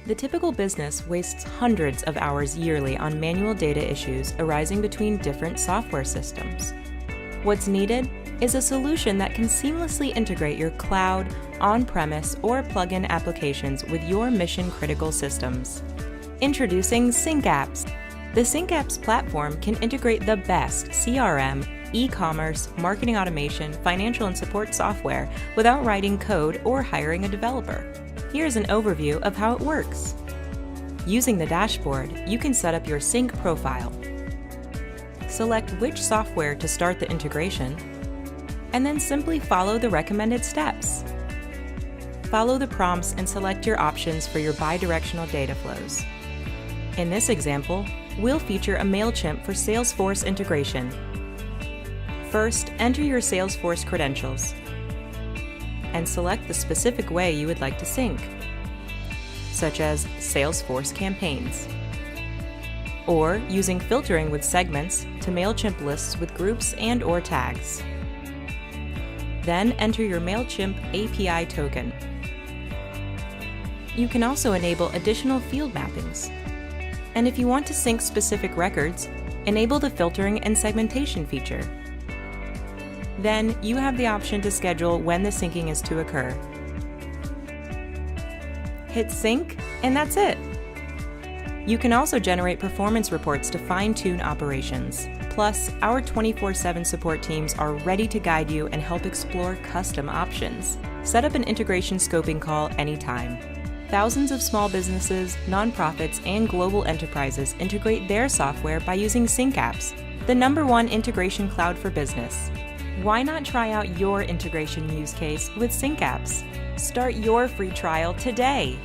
The typical business wastes hundreds of hours yearly on manual data issues arising between different software systems. What's needed is a solution that can seamlessly integrate your cloud, on-premise, or plug-in applications with your mission-critical systems. Introducing SyncApps. The SyncApps platform can integrate the best CRM, e-commerce, marketing automation, financial and support software without writing code or hiring a developer. Here's an overview of how it works. Using the dashboard, you can set up your Sync profile, select which software to start the integration, and then simply follow the recommended steps. Follow the prompts and select your options for your bidirectional data flows. In this example, we'll feature a Mailchimp for Salesforce integration. First, enter your Salesforce credentials and select the specific way you would like to sync, such as Salesforce campaigns, or using filtering with segments to Mailchimp lists with groups and/or tags. Then enter your Mailchimp API token. You can also enable additional field mappings. And if you want to sync specific records, enable the filtering and segmentation feature. Then you have the option to schedule when the syncing is to occur. Hit sync, and that's it. You can also generate performance reports to fine-tune operations. Plus, our 24/7 support teams are ready to guide you and help explore custom options. Set up an integration scoping call anytime. Thousands of small businesses, nonprofits, and global enterprises integrate their software by using SyncApps, the #1 integration cloud for business. Why not try out your integration use case with SyncApps? Start your free trial today.